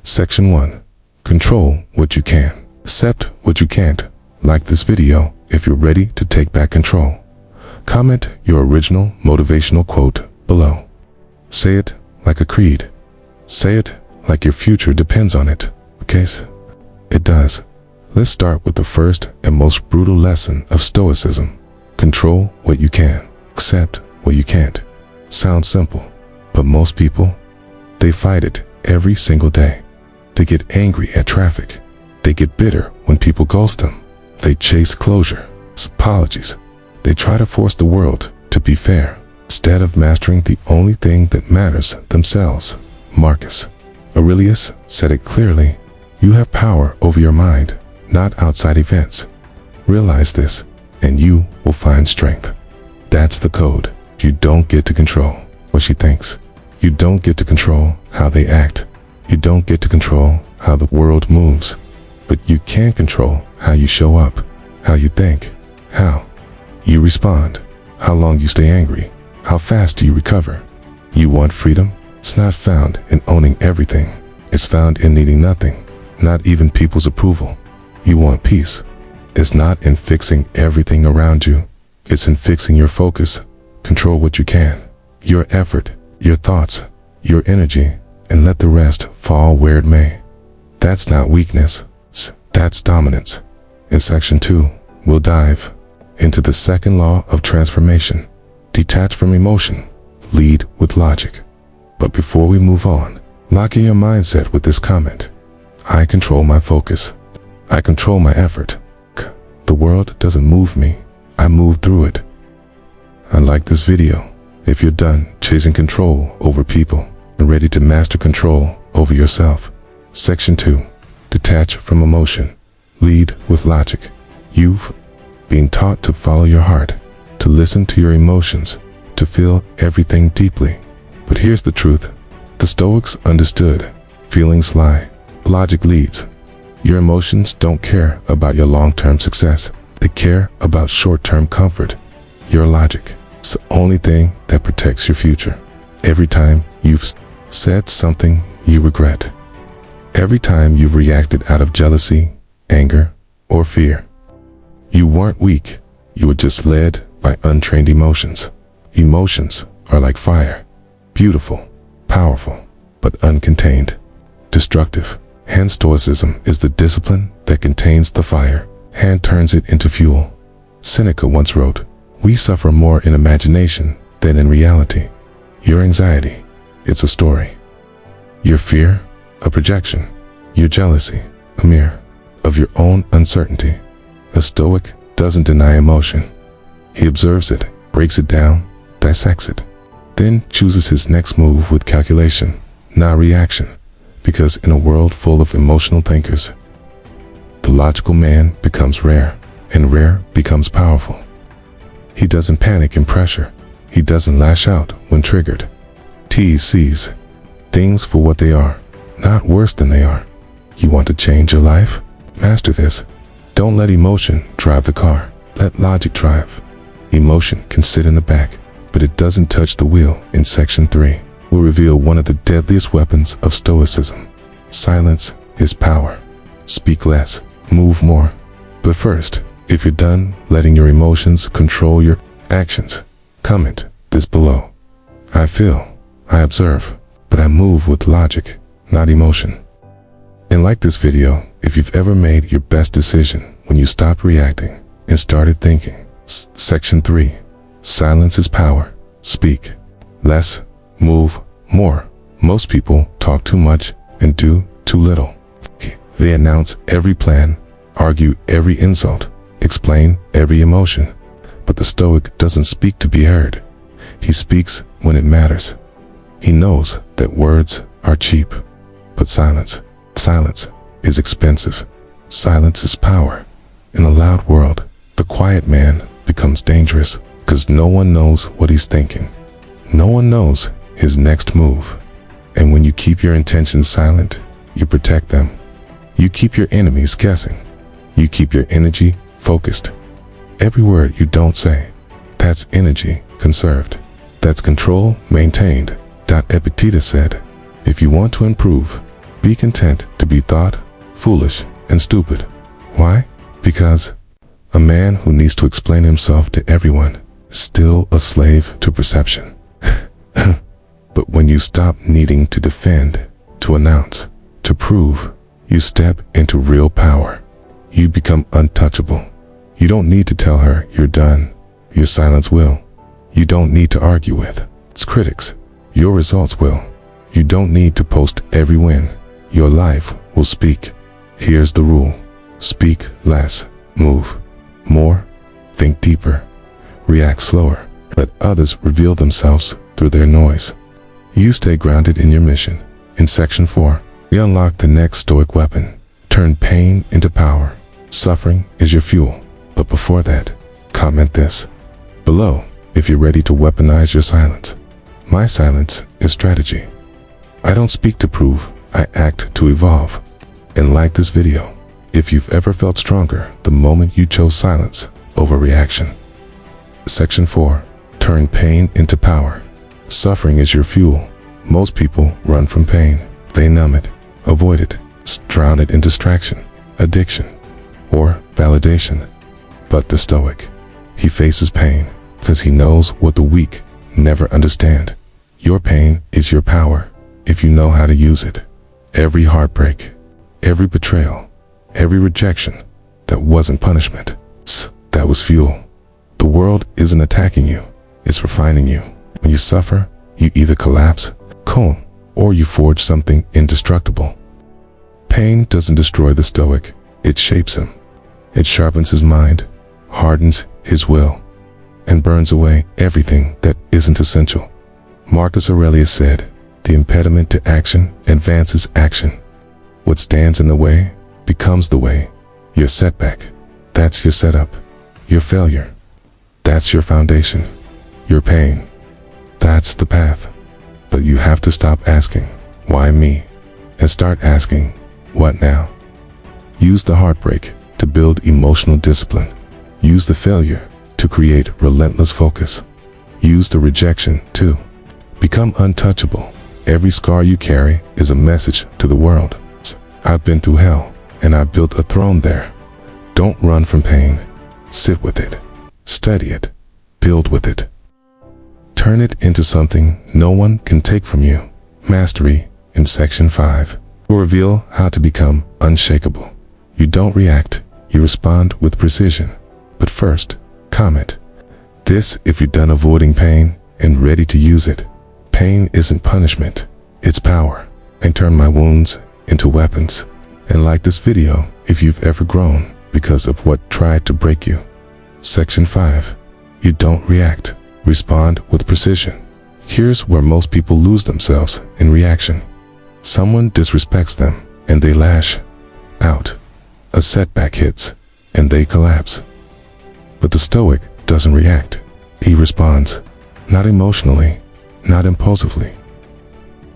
Section 1. Control what you can. Accept what you can't. Like this video if you're ready to take back control. Comment your original motivational quote below. Say it like a creed. Say it like your future depends on it. Because it does. Let's start with the first and most brutal lesson of Stoicism. Control what you can. Accept what you can't. Sounds simple, but most people, they fight it every single day. They get angry at traffic. They get bitter when people ghost them. They chase closure, apologies. They try to force the world to be fair, instead of mastering the only thing that matters, themselves. Marcus Aurelius said it clearly, you have power over your mind, not outside events. Realize this, and you will find strength. That's the code. You don't get to control what she thinks. You don't get to control how they act. You don't get to control how the world moves. But you can control how you show up, how you think, how you respond, how long you stay angry, how fast do you recover. You want freedom? It's not found in owning everything. It's found in needing nothing, not even people's approval. You want peace. It's not in fixing everything around you. It's in fixing your focus. Control what you can, your effort, your thoughts, your energy, and let the rest fall where it may. That's not weakness. That's dominance. In Section 2, we'll dive into the second law of transformation. Detach from emotion. Lead with logic. But before we move on, lock in your mindset with this comment. I control my focus. I control my effort. The world doesn't move me. I move through it. Unlike this video, if you're done chasing control over people and ready to master control over yourself. Section 2. Detach from emotion. Lead with logic. You've been taught to follow your heart, to listen to your emotions, to feel everything deeply. But here's the truth. The Stoics understood. Feelings lie. Logic leads. Your emotions don't care about your long-term success. They care about short-term comfort. Your logic is the only thing that protects your future. Every time you've said something you regret, every time you've reacted out of jealousy, anger, or fear, you weren't weak. You were just led by untrained emotions. Emotions are like fire. Beautiful, powerful, but uncontained. Destructive. Hence Stoicism is the discipline that contains the fire and turns it into fuel. Seneca once wrote, we suffer more in imagination than in reality. Your anxiety, it's a story. Your fear, a projection. Your jealousy, a mirror of your own uncertainty. A Stoic doesn't deny emotion. He observes it, breaks it down, dissects it, then chooses his next move with calculation, not reaction. Because in a world full of emotional thinkers, the logical man becomes rare, and rare becomes powerful. He doesn't panic in pressure. He doesn't lash out when triggered. He sees things for what they are, not worse than they are. You want to change your life? Master this. Don't let emotion drive the car. Let logic drive. Emotion can sit in the back, but it doesn't touch the wheel. In Section 3, we'll reveal one of the deadliest weapons of Stoicism. Silence is power. Speak less, move more. But first, if you're done letting your emotions control your actions, comment this below. I feel, I observe, but I move with logic, not emotion. And like this video if you've ever made your best decision when you stopped reacting and started thinking. Section 3. Silence is power. Speak less, move more. Most people talk too much and do too little. They announce every plan, argue every insult, explain every emotion. But the Stoic doesn't speak to be heard. He speaks when it matters. He knows that words are cheap, but silence is expensive. Silence is power. In a loud world, the quiet man becomes dangerous because no one knows what he's thinking. No one knows his next move. And when you keep your intentions silent, you protect them. You keep your enemies guessing. You keep your energy focused. Every word you don't say, that's energy conserved. That's control maintained. Epictetus said, if you want to improve, Be content to be thought foolish and stupid. Why? Because a man who needs to explain himself to everyone is still a slave to perception. But when you stop needing to defend, to announce, to prove, you step into real power. You become untouchable. You don't need to tell her you're done. Your silence will. You don't need to argue with its critics. Your results will. You don't need to post every win. Your life will speak. Here's the rule. Speak less. Move more. Think deeper. React slower. Let others reveal themselves through their noise. You stay grounded in your mission. In section 4, we unlock the next Stoic weapon. Turn pain into power. Suffering is your fuel. But before that, comment this below if you're ready to weaponize your silence. My silence is strategy. I don't speak to prove, I act to evolve. And like this video, if you've ever felt stronger the moment you chose silence over reaction. Section 4. Turn pain into power. Suffering is your fuel. Most people run from pain. They numb it, avoid it, drown it in distraction, addiction, or validation. But the Stoic, he faces pain because he knows what the weak never understand. Your pain is your power if you know how to use it. Every heartbreak, every betrayal, every rejection, that wasn't punishment. That was fuel. The world isn't attacking you, it's refining you. When you suffer, you either collapse, or you forge something indestructible. Pain doesn't destroy the Stoic, it shapes him. It sharpens his mind, hardens his will, and burns away everything that isn't essential. Marcus Aurelius said, "The impediment to action advances action. What stands in the way becomes the way." Your setback, that's your setup. Your failure, that's your foundation. Your pain, that's the path. But you have to stop asking, "Why me?" and start asking, "What now?" Use the heartbreak to build emotional discipline. Use the failure to create relentless focus. Use the rejection to become untouchable. Every scar you carry is a message to the world. I've been through hell, and I built a throne there. Don't run from pain. Sit with it. Study it. Build with it. Turn it into something no one can take from you. Mastery, in section 5, will reveal how to become unshakable. You don't react, you respond with precision. But first, comment this if you're done avoiding pain and ready to use it. Pain isn't punishment, it's power. And turn my wounds into weapons. And like this video if you've ever grown because of what tried to break you. Section 5. You don't react. Respond with precision. Here's where most people lose themselves in reaction. Someone disrespects them and they lash out. A setback hits and they collapse. But the Stoic doesn't react. He responds, not emotionally, not impulsively,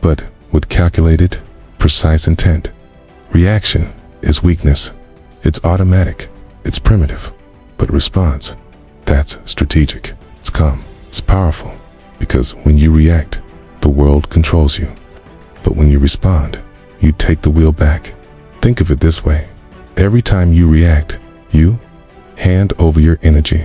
but with calculated, precise intent. Reaction is weakness. It's automatic. It's primitive. But response, that's strategic. It's calm. It's powerful. Because when you react, the world controls you. But when you respond, you take the wheel back. Think of it this way. Every time you react, you hand over your energy.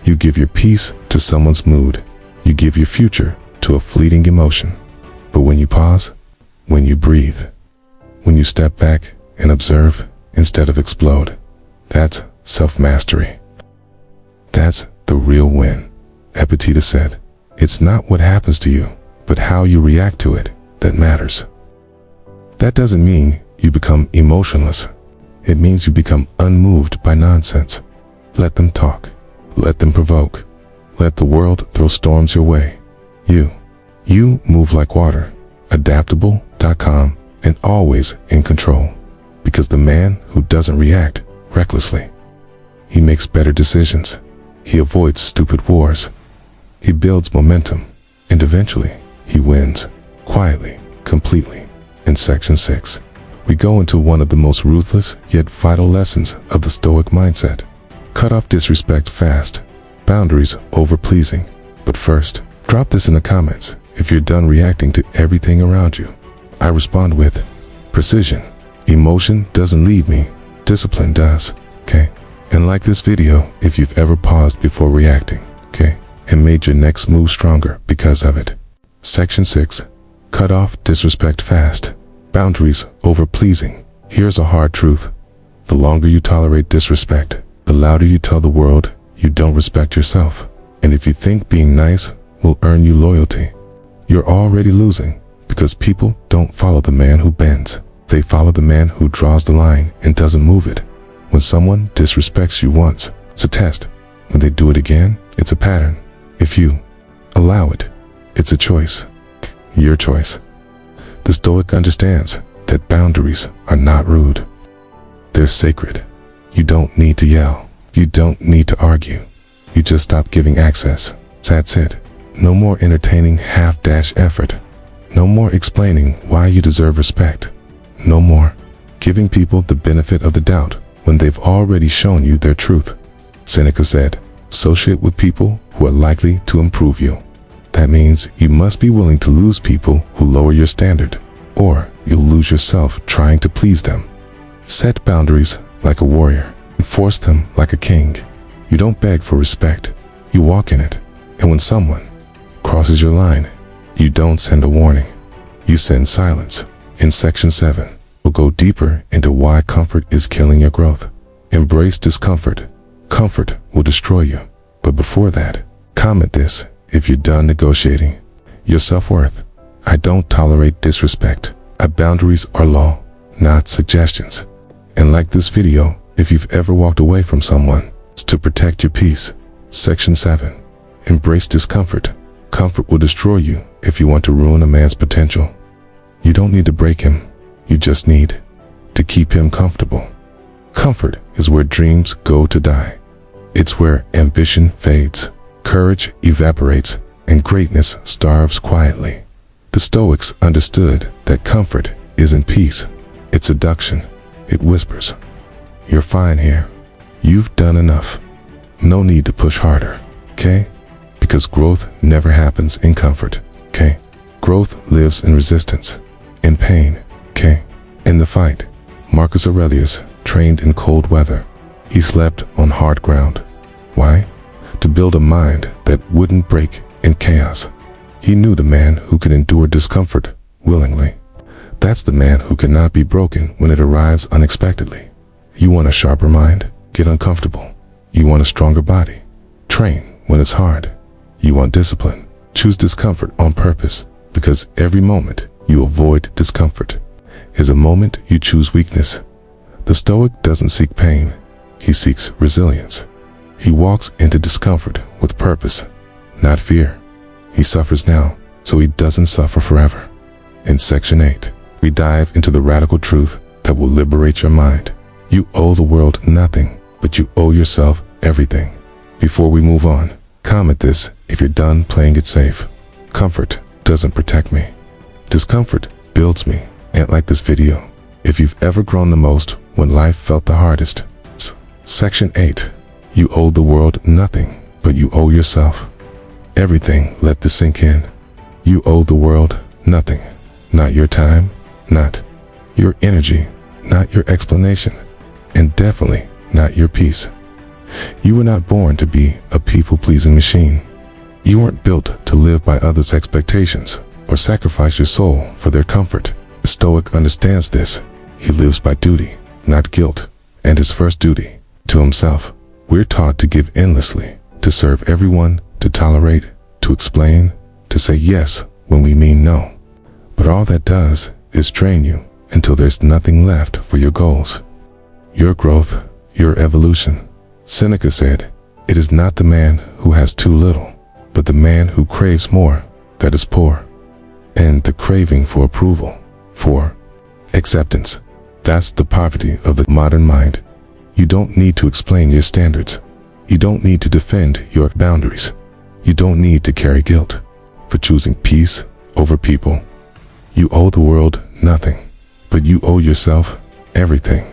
You give your peace to someone's mood. You give your future to a fleeting emotion. But when you pause, when you breathe, when you step back and observe instead of explode, that's self-mastery. That's the real win. Epictetus said, "It's not what happens to you, but how you react to it that matters." That doesn't mean you become emotionless. It means you become unmoved by nonsense. Let them talk. Let them provoke. Let the world throw storms your way. You move like water, adaptable, calm, and always in control. Because the man who doesn't react recklessly, he makes better decisions. He avoids stupid wars. He builds momentum, and eventually he wins, quietly, completely. In section 6, we go into one of the most ruthless yet vital lessons of the Stoic mindset. Cut off disrespect fast, boundaries over pleasing. But first, drop this in the comments if you're done reacting to everything around you. I respond with, precision. Emotion doesn't lead me, discipline does, okay? And like this video if you've ever paused before reacting, okay? And made your next move stronger because of it. Section 6. Cut off disrespect fast. Boundaries over pleasing. Here's a hard truth. The longer you tolerate disrespect, the louder you tell the world you don't respect yourself. And if you think being nice will earn you loyalty, you're already losing, because people don't follow the man who bends. They follow the man who draws the line and doesn't move it. When someone disrespects you once, it's a test. When they do it again, it's a pattern. If you allow it, it's a choice. Your choice. The Stoic understands that boundaries are not rude. They're sacred. You don't need to yell. You don't need to argue. You just stop giving access. That's it. No more entertaining half-dash effort. No more explaining why you deserve respect. No more giving people the benefit of the doubt when they've already shown you their truth. Seneca said, associate with people who are likely to improve you. That means you must be willing to lose people who lower your standard, or you'll lose yourself trying to please them. Set boundaries like a warrior. Enforce them like a king. You don't beg for respect. You walk in it. And when someone crosses your line, you don't send a warning. You send silence. In Section 7, we'll go deeper into why comfort is killing your growth. Embrace discomfort. Comfort will destroy you. But before that, comment this if you're done negotiating. Your self-worth. I don't tolerate disrespect. Our boundaries are law, not suggestions. And like this video, if you've ever walked away from someone, it's to protect your peace. Section 7. Embrace discomfort. Comfort will destroy you if you want to ruin a man's potential. You don't need to break him. You just need to keep him comfortable. Comfort is where dreams go to die. It's where ambition fades, courage evaporates, and greatness starves quietly. The Stoics understood that comfort isn't peace. It's seduction. It whispers, you're fine here. You've done enough. No need to push harder, okay? Because growth never happens in comfort, okay? Growth lives in resistance, in pain, okay? In the fight. Marcus Aurelius trained in cold weather. He slept on hard ground. Why? To build a mind that wouldn't break in chaos. He knew the man who could endure discomfort willingly. That's the man who cannot be broken when it arrives unexpectedly. You want a sharper mind? Get uncomfortable. You want a stronger body? Train when it's hard. You want discipline? Choose discomfort on purpose, because every moment you avoid discomfort is a moment you choose weakness. The Stoic doesn't seek pain. He seeks resilience. He walks into discomfort with purpose, not fear. He suffers now, so he doesn't suffer forever. In Section 8, we dive into the radical truth that will liberate your mind. You owe the world nothing, but you owe yourself everything. Before we move on, comment this if you're done playing it safe. Comfort doesn't protect me. Discomfort builds me. And like this video, if you've ever grown the most when life felt the hardest. Section 8. You owe the world nothing, but you owe yourself everything. Let this sink in. You owe the world nothing. Not your time, not your energy, not your explanation, and definitely not your peace. You were not born to be a people-pleasing machine. You weren't built to live by others' expectations or sacrifice your soul for their comfort. The Stoic understands this. He lives by duty, not guilt, and his first duty, to himself. We're taught to give endlessly, to serve everyone, to tolerate, to explain, to say yes when we mean no. But all that does is drain you until there's nothing left for your goals, your growth, your evolution. Seneca said, it is not the man who has too little, but the man who craves more that is poor. And the craving for approval, for acceptance, that's the poverty of the modern mind. You don't need to explain your standards. You don't need to defend your boundaries. You don't need to carry guilt for choosing peace over people. You owe the world nothing, but you owe yourself everything.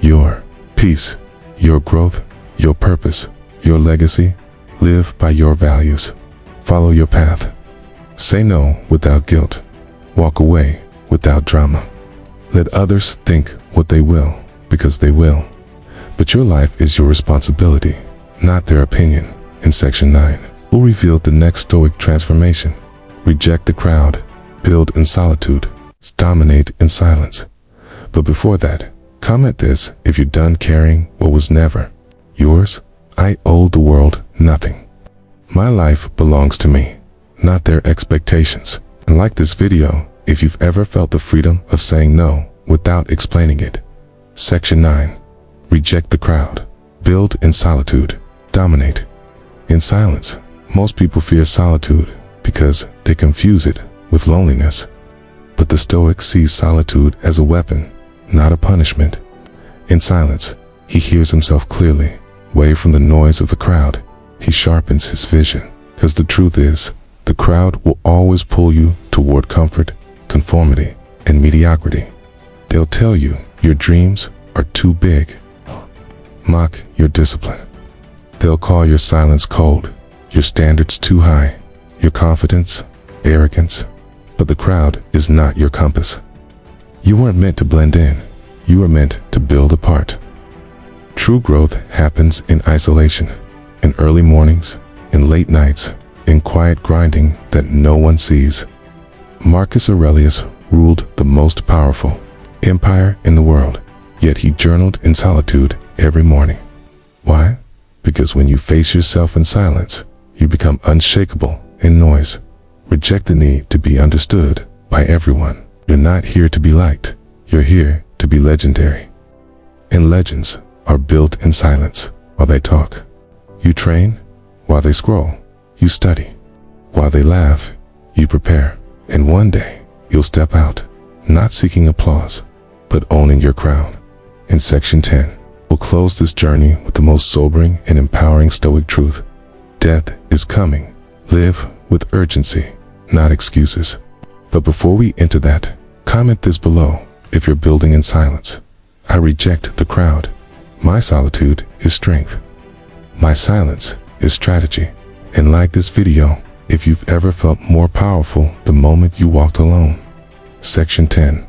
Your peace, your growth, your purpose, your legacy. Live by your values. Follow your path. Say no without guilt. Walk away without drama. Let others think what they will, because they will. But your life is your responsibility, not their opinion. In section 9, we'll reveal the next Stoic transformation. Reject the crowd, build in solitude, dominate in silence. But before that, comment this if you're done caring what was never yours. I owe the world nothing. My life belongs to me, not their expectations. And like this video if you've ever felt the freedom of saying no without explaining it. Section 9. Reject the crowd. Build in solitude. Dominate in silence. Most people fear solitude because they confuse it with loneliness. But the Stoic sees solitude as a weapon, not a punishment. In silence, he hears himself clearly. Away from the noise of the crowd, he sharpens his vision. Because the truth is, the crowd will always pull you toward comfort, conformity, and mediocrity. They'll tell you your dreams are too big. Mock your discipline. They'll call your silence cold, your standards too high, your confidence, arrogance. But the crowd is not your compass. You weren't meant to blend in. You were meant to build apart. True growth happens in isolation, in early mornings, in late nights, in quiet grinding that no one sees. Marcus Aurelius ruled the most powerful empire in the world, yet he journaled in solitude every morning. Why? Because when you face yourself in silence, you become unshakable in noise. Reject the need to be understood by everyone. You're not here to be liked. You're here to be legendary. And legends are built in silence while they talk. You train while they scroll. You study while they laugh. You prepare. And one day, you'll step out, not seeking applause, but owning your crown. In section 10, we'll close this journey with the most sobering and empowering Stoic truth. Death is coming. Live with urgency, not excuses. But before we enter that, comment this below if you're building in silence. I reject the crowd. My solitude is strength. My silence is strategy. And like this video, if you've ever felt more powerful the moment you walked alone. Section 10.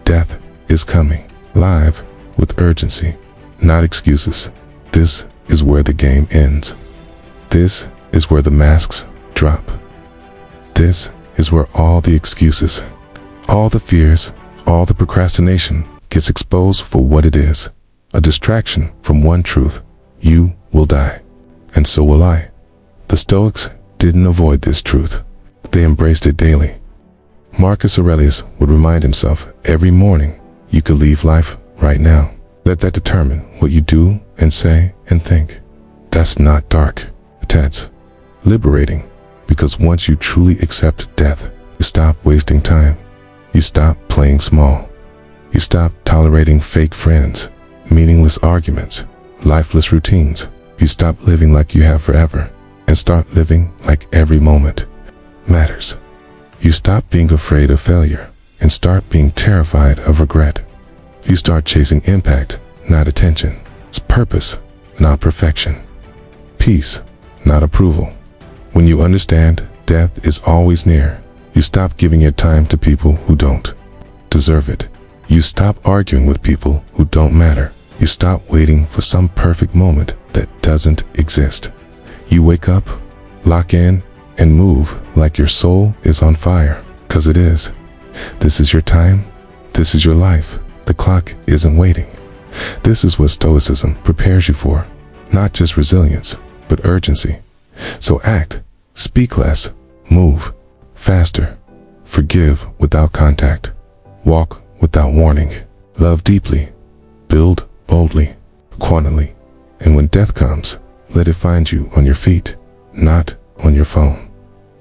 Death is coming. Live with urgency, not excuses. This is where the game ends. This is where the masks drop. This is where all the excuses, all the fears, all the procrastination gets exposed for what it is. A distraction from one truth. You will die. And so will I. The Stoics didn't avoid this truth. They embraced it daily. Marcus Aurelius would remind himself every morning, you could leave life right now. Let that determine what you do and say and think. That's not dark. That's liberating. Because once you truly accept death, you stop wasting time. You stop playing small. You stop tolerating fake friends, meaningless arguments, lifeless routines. You stop living like you have forever and start living like every moment matters. You stop being afraid of failure and start being terrified of regret. You start chasing impact, not attention. It's purpose, not perfection. Peace, not approval. When you understand death is always near, you stop giving your time to people who don't deserve it. You stop arguing with people who don't matter. You stop waiting for some perfect moment that doesn't exist. You wake up, lock in, and move like your soul is on fire, 'cause it is. This is your time. This is your life. The clock isn't waiting. This is what Stoicism prepares you for. Not just resilience, but urgency. So act, speak less, move faster, forgive without contact, walk without warning, love deeply, build boldly, quantity. And when death comes, let it find you on your feet, not on your phone.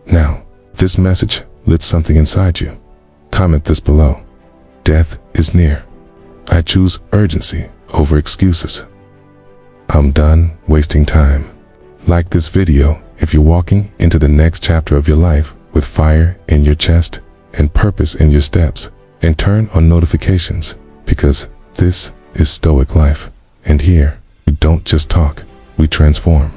Now, if this message lit something inside you, comment this below. Death is near. I choose urgency over excuses. I'm done wasting time. Like this video if you're walking into the next chapter of your life with fire in your chest and purpose in your steps, and turn on notifications, because this is Stoic life. And here, we don't just talk, we transform.